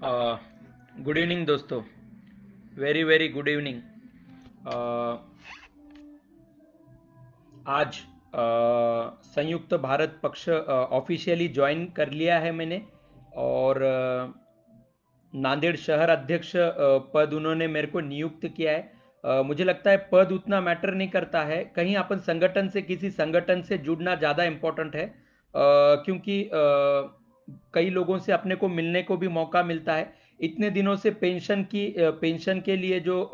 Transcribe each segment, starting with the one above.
Good evening दोस्तों। Very very good evening. आज संयुक्त भारत पक्ष ऑफिशियली ज्वाइन कर लिया है मैंने। और नांदेड़ शहर अध्यक्ष पद उन्होंने मेरे को नियुक्त किया है। मुझे लगता है पद उतना मैटर नहीं करता है, कहीं अपन संगठन से किसी संगठन से जुड़ना ज़्यादा इम्पोर्टेंट है। क्योंकि कई लोगों से अपने को मिलने को भी मौका मिलता है। इतने दिनों से पेंशन के लिए जो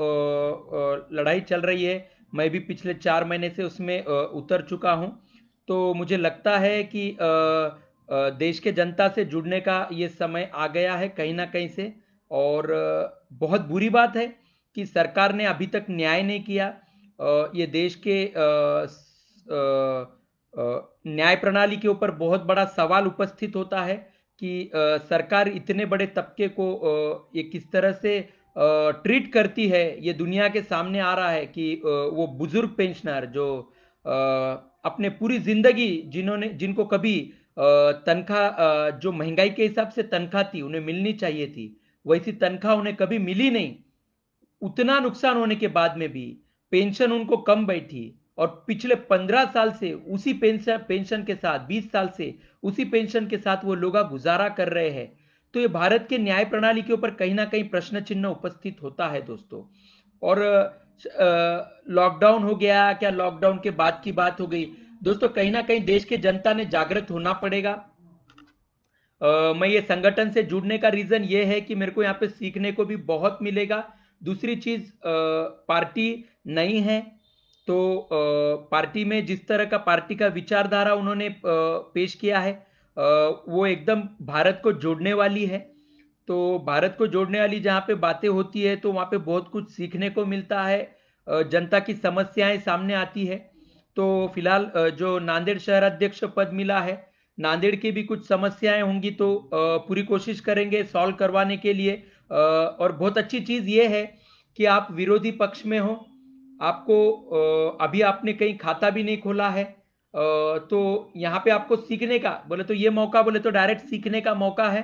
लड़ाई चल रही है, मैं भी पिछले 4 महीने से उसमें उतर चुका हूं। तो मुझे लगता है कि देश के जनता से जुड़ने का ये समय आ गया है कहीं ना कहीं से। और बहुत बुरी बात है कि सरकार ने अभी तक न्याय नहीं किया। ये देश के न्याय प्रणाली के ऊपर बहुत बड़ा सवाल उपस्थित होता है कि सरकार इतने बड़े तबके को ये किस तरह से ट्रीट करती है। ये दुनिया के सामने आ रहा है कि वो बुजुर्ग पेंशनर जो अ, अपने पूरी जिंदगी जिनको कभी तनख्वाह जो महंगाई के हिसाब से तनख्वाह थी उन्हें मिलनी चाहिए थी, वैसी तनख्वाह उन्हें कभी मिली नहीं। उतना नुकसान होने के बाद में भी पेंशन उनको कम बैठी। और पिछले 15 साल से उसी पेंशन के साथ, 20 साल से उसी पेंशन के साथ वो लोग गुजारा कर रहे हैं। तो ये भारत के न्याय प्रणाली के ऊपर कहीं ना कहीं प्रश्न चिन्ह उपस्थित होता है दोस्तों। और लॉकडाउन हो गया, क्या लॉकडाउन के बाद की बात हो गई दोस्तों, कहीं ना कहीं देश के जनता ने जागृत होना पड़ेगा। मैं ये संगठन से जुड़ने का रीजन ये है कि मेरे को यहाँ पे सीखने को भी बहुत मिलेगा। दूसरी चीज, पार्टी नई है। तो पार्टी में जिस तरह का पार्टी का विचारधारा उन्होंने पेश किया है, वो एकदम भारत को जोड़ने वाली है। तो भारत को जोड़ने वाली जहाँ पे बातें होती है तो वहाँ पे बहुत कुछ सीखने को मिलता है। जनता की समस्याएं सामने आती है। तो फिलहाल जो नांदेड़ शहर अध्यक्ष पद मिला है, नांदेड़ की भी कुछ समस्याएं होंगी तो पूरी कोशिश करेंगे सॉल्व करवाने के लिए। और बहुत अच्छी चीज ये है कि आप विरोधी पक्ष में हो। आपको अभी आपने कहीं खाता भी नहीं खोला है, तो यहाँ पे आपको सीखने का बोले तो ये मौका, बोले तो डायरेक्ट सीखने का मौका है।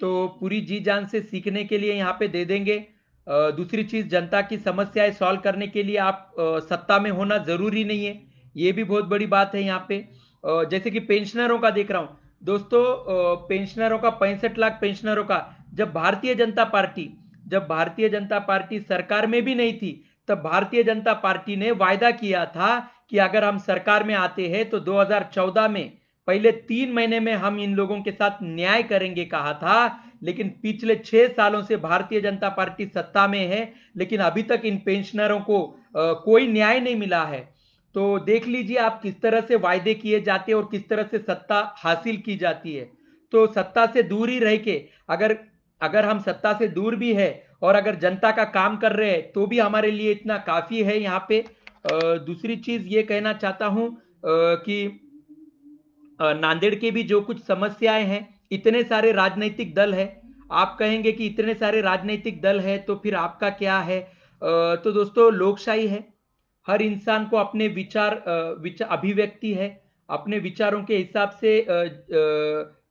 तो पूरी जी जान से सीखने के लिए यहाँ पे दे देंगे। दूसरी चीज, जनता की समस्याएं सॉल्व करने के लिए आप सत्ता में होना जरूरी नहीं है। ये भी बहुत बड़ी बात है यहाँ पे। जैसे कि पेंशनरों का देख रहा हूँ दोस्तों, पेंशनरों का 65 लाख पेंशनरों का, जब भारतीय जनता पार्टी सरकार में भी नहीं थी, तब भारतीय जनता पार्टी ने वायदा किया था कि अगर हम सरकार में आते हैं तो 2014 में पहले 3 महीने में हम इन लोगों के साथ न्याय करेंगे कहा था। लेकिन पिछले 6 सालों से भारतीय जनता पार्टी सत्ता में है, लेकिन अभी तक इन पेंशनरों को कोई न्याय नहीं मिला है। तो देख लीजिए आप किस तरह से वायदे किए जाते हैं और किस तरह से सत्ता हासिल की जाती है। तो सत्ता से दूर ही रह के, अगर अगर हम सत्ता से दूर भी है और अगर जनता का काम कर रहे हैं तो भी हमारे लिए इतना काफी है यहाँ पे। दूसरी चीज ये कहना चाहता हूं कि नांदेड़ के भी जो कुछ समस्याएं हैं, इतने सारे राजनीतिक दल है। आप कहेंगे कि इतने सारे राजनीतिक दल है तो फिर आपका क्या है? तो दोस्तों, लोकशाही है। हर इंसान को अपने विचार अभिव्यक्ति है। अपने विचारों के हिसाब से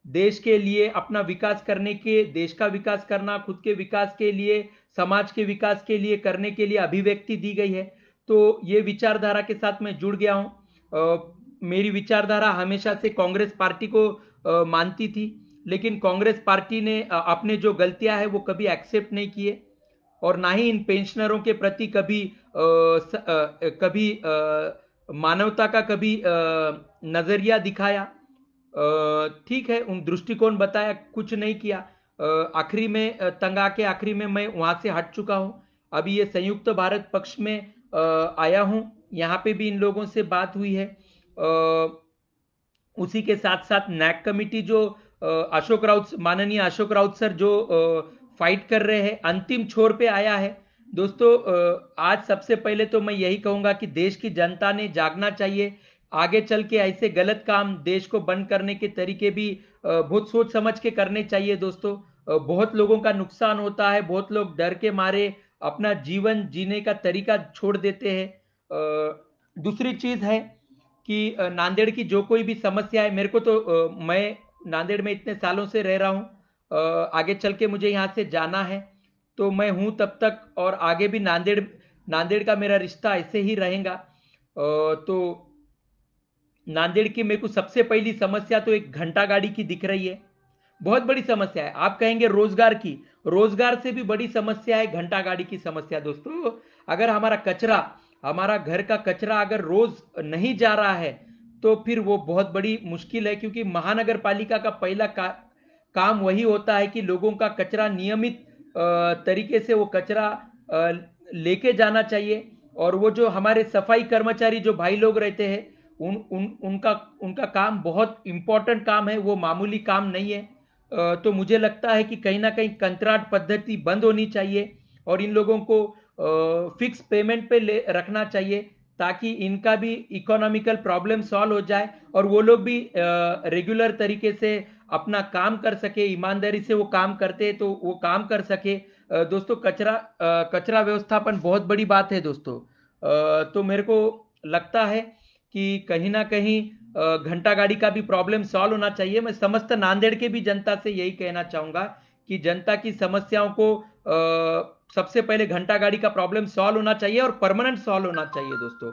देश के लिए अपना विकास करने के, देश का विकास करना, खुद के विकास के लिए, समाज के विकास के लिए करने के लिए अभिव्यक्ति दी गई है। तो ये विचारधारा के साथ मैं जुड़ गया हूँ। मेरी विचारधारा हमेशा से कांग्रेस पार्टी को मानती थी, लेकिन कांग्रेस पार्टी ने अपने जो गलतियां हैं वो कभी एक्सेप्ट नहीं किए, और ना ही इन पेंशनरों के प्रति कभी मानवता का कभी नजरिया दिखाया। ठीक है, उन दृष्टिकोण बताया, कुछ नहीं किया। आखिरी में तंग आके आखिरी में मैं वहां से हट चुका हूं। अभी ये संयुक्त भारत पक्ष में आया हूं। यहाँ पे भी इन लोगों से बात हुई है। उसी के साथ साथ नैक कमिटी जो माननीय अशोक राउत सर जो फाइट कर रहे हैं, अंतिम छोर पे आया है। दोस्तों, आज सबसे पहले तो मैं यही कहूंगा कि देश की जनता ने जागना चाहिए। आगे चल के ऐसे गलत काम, देश को बंद करने के तरीके भी बहुत सोच समझ के करने चाहिए दोस्तों। बहुत लोगों का नुकसान होता है, बहुत लोग डर के मारे अपना जीवन जीने का तरीका छोड़ देते हैं। दूसरी चीज है कि नांदेड़ की जो कोई भी समस्या है, मेरे को तो मैं नांदेड़ में इतने सालों से रह रहा हूँ। आगे चल के मुझे यहाँ से जाना है तो मैं हूँ तब तक, और आगे भी नांदेड़ नांदेड़ का मेरा रिश्ता ऐसे ही रहेगा। तो नांदेड़ की मेरे को सबसे पहली समस्या तो एक घंटा गाड़ी की दिख रही है, बहुत बड़ी समस्या है। आप कहेंगे रोजगार की, रोजगार से भी बड़ी समस्या है घंटा गाड़ी की समस्या दोस्तों। अगर हमारा कचरा, हमारा घर का कचरा अगर रोज नहीं जा रहा है तो फिर वो बहुत बड़ी मुश्किल है, क्योंकि महानगर पालिका का पहला काम वही होता है कि लोगों का कचरा नियमित तरीके से वो कचरा लेके जाना चाहिए। और वो जो हमारे सफाई कर्मचारी जो भाई लोग रहते हैं, उन उन उनका उनका काम बहुत इंपॉर्टेंट काम है, वो मामूली काम नहीं है। तो मुझे लगता है कि कहीं ना कहीं कंत्राट पद्धति बंद होनी चाहिए और इन लोगों को फिक्स पेमेंट पे ले रखना चाहिए, ताकि इनका भी इकोनॉमिकल प्रॉब्लम सॉल्व हो जाए और वो लोग भी रेगुलर तरीके से अपना काम कर सके, ईमानदारी से वो काम करते तो वो काम कर सके। दोस्तों कचरा व्यवस्थापन बहुत बड़ी बात है दोस्तों। तो मेरे को लगता है कि कहीं ना कहीं घंटा गाड़ी का भी प्रॉब्लम सॉल्व होना चाहिए। मैं समस्त नांदेड़ के भी जनता से यही कहना चाहूंगा कि जनता की समस्याओं को सबसे पहले घंटा गाड़ी का प्रॉब्लम सॉल्व होना चाहिए और परमानेंट सॉल्व होना चाहिए दोस्तों।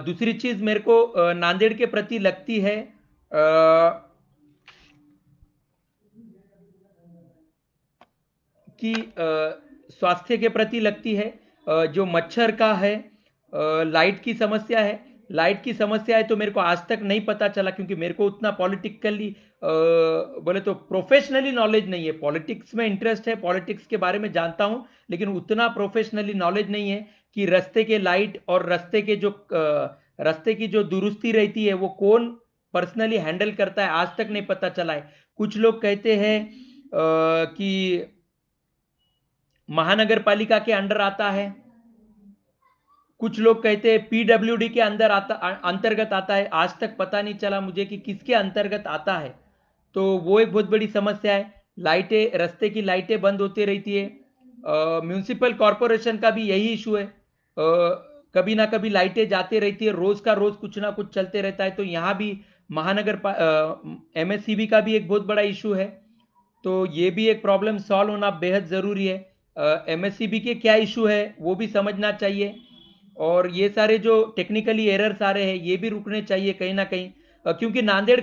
दूसरी चीज मेरे को नांदेड़ के प्रति लगती है कि स्वास्थ्य के प्रति लगती है। जो मच्छर का है, लाइट की समस्या है। लाइट की समस्या है तो मेरे को आज तक नहीं पता चला, क्योंकि मेरे को उतना पॉलिटिकली बोले तो प्रोफेशनली नॉलेज नहीं है। पॉलिटिक्स में इंटरेस्ट है, पॉलिटिक्स के बारे में जानता हूं, लेकिन उतना प्रोफेशनली नॉलेज नहीं है कि रास्ते के लाइट और रास्ते के जो रास्ते की जो दुरुस्ती रहती है वो कौन पर्सनली हैंडल करता है, आज तक नहीं पता चला है। कुछ लोग कहते हैं कि महानगर पालिका के अंडर आता है, कुछ लोग कहते हैं पीडब्ल्यूडी के अंदर अंतर्गत आता है। आज तक पता नहीं चला मुझे कि किसके अंतर्गत आता है। तो वो एक बहुत बड़ी समस्या है। लाइटें, रास्ते की लाइटें बंद होती रहती है। म्यूनिसिपल कॉरपोरेशन का भी यही इशू है, कभी ना कभी लाइटें जाती रहती है, रोज का रोज कुछ ना कुछ चलते रहता है। तो यहाँ भी महानगर एमएससीबी का भी एक बहुत बड़ा इशू है। तो ये भी एक प्रॉब्लम सॉल्व होना बेहद जरूरी है। एमएससीबी के क्या इशू है वो भी समझना चाहिए, और ये सारे जो टेक्निकली एरर्स आ रहे हैं ये भी रुकने चाहिए कहीं ना कहीं। क्योंकि नांदेड़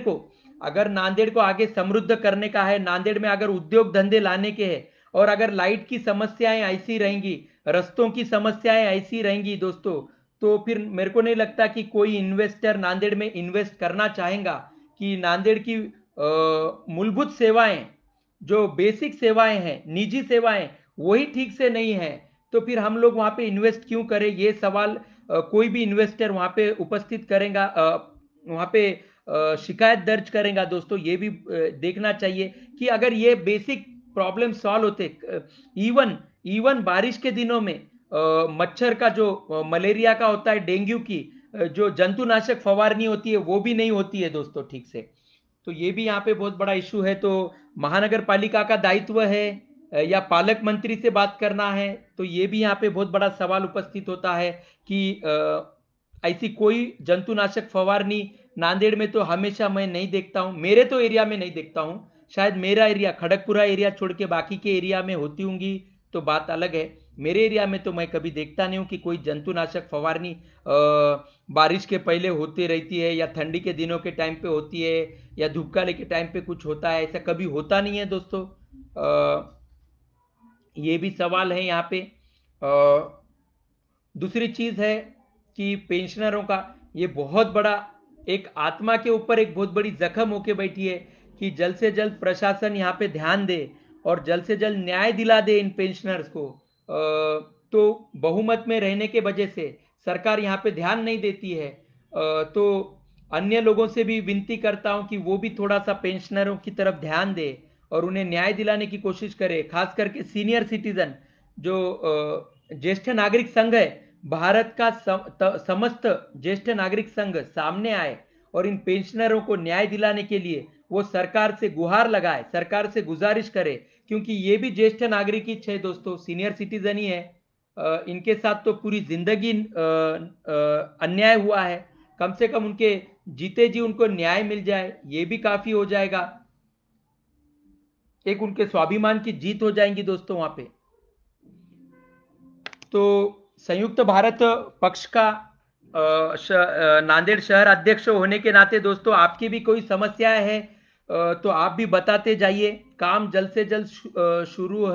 को आगे समृद्ध करने का है, नांदेड़ में अगर उद्योग धंधे लाने के हैं, और अगर लाइट की समस्याएं ऐसी रहेंगी, रस्तों की समस्याएं ऐसी रहेंगी दोस्तों, तो फिर मेरे को नहीं लगता कि कोई इन्वेस्टर नांदेड़ में इन्वेस्ट करना चाहेगा। कि नांदेड़ की मूलभूत सेवाएं, जो बेसिक सेवाएं हैं, निजी सेवाएं, वही ठीक से नहीं है, तो फिर हम लोग वहां पे इन्वेस्ट क्यों करें? ये सवाल कोई भी इन्वेस्टर वहां पे उपस्थित करेगा, वहां पे शिकायत दर्ज करेगा दोस्तों। ये भी देखना चाहिए कि अगर ये बेसिक प्रॉब्लम सॉल्व होते, इवन इवन बारिश के दिनों में मच्छर का जो मलेरिया का होता है, डेंगू की जो जंतुनाशक फवारनी होती है वो भी नहीं होती है दोस्तों ठीक से। तो ये भी यहाँ पे बहुत बड़ा इशू है। तो महानगर पालिका का दायित्व है या पालक मंत्री से बात करना है, तो ये भी यहाँ पे बहुत बड़ा सवाल उपस्थित होता है कि ऐसी कोई जंतुनाशक फवारनी नांदेड़ में तो हमेशा मैं नहीं देखता हूँ, मेरे तो एरिया में नहीं देखता हूँ। शायद मेरा एरिया खड़गपुरा एरिया छोड़ के बाकी के एरिया में होती होंगी तो बात अलग है। मेरे एरिया में तो मैं कभी देखता नहीं हूँ कि कोई जंतुनाशक फवारनी बारिश के पहले होती रहती है, या ठंडी के दिनों के टाइम पे होती है, या धूपकाले के टाइम पे कुछ होता है, ऐसा कभी होता नहीं है दोस्तों। ये भी सवाल है यहाँ पे। दूसरी चीज है कि पेंशनरों का ये बहुत बड़ा एक आत्मा के ऊपर एक बहुत बड़ी जख्म होके बैठी है कि जल्द से जल्द प्रशासन यहाँ पे ध्यान दे और जल्द से जल्द न्याय दिला दे इन पेंशनर्स को। तो बहुमत में रहने के वजह से सरकार यहाँ पे ध्यान नहीं देती है। तो अन्य लोगों से भी विनती करता हूं कि वो भी थोड़ा सा पेंशनरों की तरफ ध्यान दे और उन्हें न्याय दिलाने की कोशिश करे। खास करके सीनियर सिटीजन जो ज्येष्ठ नागरिक संघ है, भारत का समस्त ज्येष्ठ नागरिक संघ सामने आए और इन पेंशनरों को न्याय दिलाने के लिए वो सरकार से गुहार लगाए, सरकार से गुजारिश करे, क्योंकि ये भी ज्येष्ठ नागरिक ही है दोस्तों, सीनियर सिटीजन ही है। इनके साथ तो पूरी जिंदगी अन्याय हुआ है। कम से कम उनके जीते जी उनको न्याय मिल जाए, ये भी काफी हो जाएगा। एक उनके स्वाभिमान की जीत हो जाएंगी दोस्तों वहां पे। तो संयुक्त भारत पक्ष का नांदेड़ शहर अध्यक्ष होने के नाते दोस्तों, आपकी भी कोई समस्या है तो आप भी बताते जाइए। काम जल्द से जल्द शुरू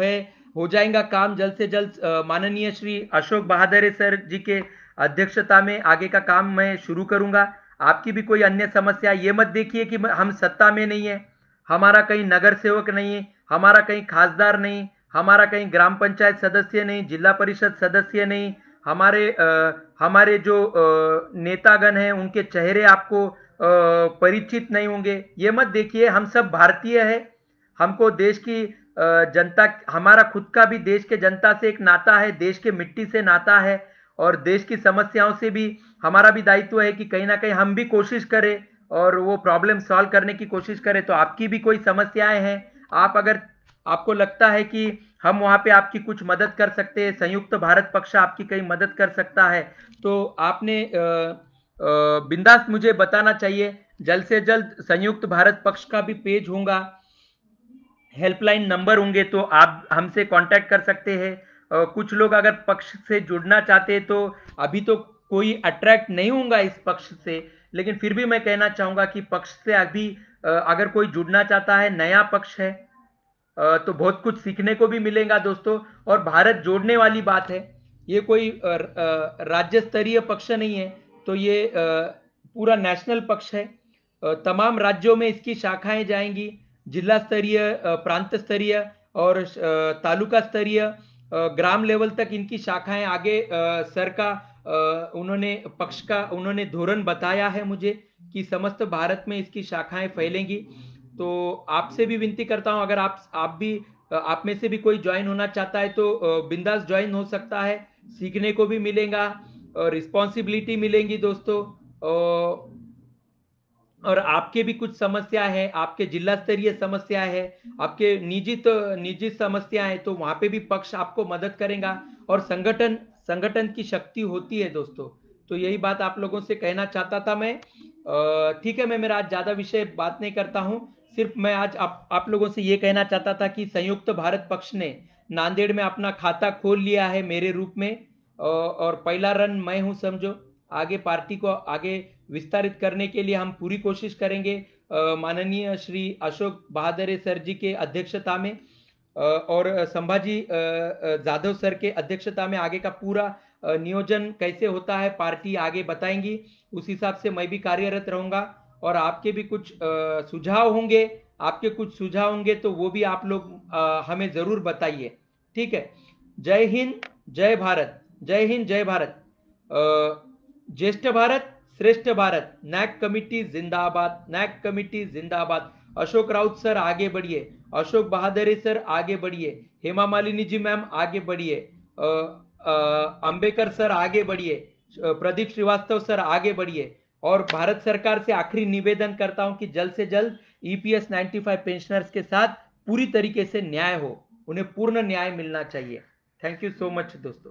हो जाएगा काम जल्द से जल्द। माननीय श्री अशोक बहादुर सर जी के अध्यक्षता में आगे का काम मैं शुरू करूंगा। आपकी भी कोई अन्य समस्या, ये मत देखिए कि हम सत्ता में नहीं है, हमारा कहीं नगर सेवक नहीं है, हमारा कहीं खासदार नहीं, हमारा कहीं ग्राम पंचायत सदस्य नहीं, जिला परिषद सदस्य नहीं, हमारे जो नेतागण हैं उनके चेहरे आपको परिचित नहीं होंगे। ये मत देखिए, हम सब भारतीय हैं। हमको देश की जनता, हमारा खुद का भी देश के जनता से एक नाता है, देश के मिट्टी से नाता है, और देश की समस्याओं से भी हमारा भी दायित्व है कि कहीं ना कहीं हम भी कोशिश करें और वो प्रॉब्लम सॉल्व करने की कोशिश करें। तो आपकी भी कोई समस्याएं हैं, आप अगर आपको लगता है कि हम वहां पे आपकी कुछ मदद कर सकते हैं, संयुक्त भारत पक्ष आपकी कहीं मदद कर सकता है, तो आपने बिंदास मुझे बताना चाहिए। जल्द से जल्द संयुक्त भारत पक्ष का भी पेज होगा, हेल्पलाइन नंबर होंगे, तो आप हमसे कांटेक्ट कर सकते हैं। कुछ लोग अगर पक्ष से जुड़ना चाहते हैं तो अभी तो कोई अट्रैक्ट नहीं होगा इस पक्ष से, लेकिन फिर भी मैं कहना चाहूंगा कि पक्ष से अभी अगर कोई जुड़ना चाहता है, नया पक्ष है, तो बहुत कुछ सीखने को भी मिलेगा दोस्तों। और भारत जोड़ने वाली बात है, ये कोई राज्य स्तरीय पक्ष नहीं है, तो ये पूरा नेशनल पक्ष है। तमाम राज्यों में इसकी शाखाएं जाएंगी, जिला स्तरीय, प्रांत स्तरीय और तालुका स्तरीय, ग्राम लेवल तक इनकी शाखाएं आगे सर का उन्होंने पक्ष का उन्होंने धोरण बताया है मुझे कि समस्त भारत में इसकी शाखाएं फैलेंगी। तो आपसे भी विनती करता हूं, अगर आप भी आप में से भी कोई ज्वाइन होना चाहता है तो बिंदास ज्वाइन हो सकता है, सीखने को भी मिलेगा, रिस्पॉन्सिबिलिटी मिलेंगी दोस्तों। और आपके भी कुछ समस्या है, आपके जिला स्तरीय समस्या है, आपके निजी समस्या है, तो वहां पे भी पक्ष आपको मदद करेगा। और संगठन संगठन की शक्ति होती है दोस्तों। तो यही बात आप लोगों से कहना चाहता था मैं। ठीक है, मैं मेरा आज ज्यादा विषय बात नहीं करता हूं, सिर्फ मैं आज आप लोगों से ये कहना चाहता था कि संयुक्त भारत पक्ष ने नांदेड़ में अपना खाता खोल लिया है मेरे रूप में, और पहला रन मैं हूं समझो। आगे पार्टी को आगे विस्तारित करने के लिए हम पूरी कोशिश करेंगे, माननीय श्री अशोक बहादुर सर जी के अध्यक्षता में और संभाजी जाधव सर के अध्यक्षता में आगे का पूरा नियोजन कैसे होता है पार्टी आगे बताएंगी, उस हिसाब से मैं भी कार्यरत रहूंगा। और आपके भी कुछ सुझाव होंगे तो वो भी आप लोग हमें जरूर बताइए। ठीक है, जय हिंद, जय भारत, जय हिंद, जय भारत। ज्येष्ठ भारत, श्रेष्ठ भारत, नैक कमिटी जिंदाबाद, नैक कमिटी जिंदाबाद। अशोक राउत सर आगे बढ़िए, अशोक बहादुर सर आगे बढ़िए, हेमा मालिनी जी मैम आगे बढ़िए, अंबेकर सर आगे बढ़िए, प्रदीप श्रीवास्तव सर आगे बढ़िए। और भारत सरकार से आखिरी निवेदन करता हूं कि जल्द से जल्द ईपीएस 95 पेंशनर्स के साथ पूरी तरीके से न्याय हो, उन्हें पूर्ण न्याय मिलना चाहिए। थैंक यू सो मच दोस्तों।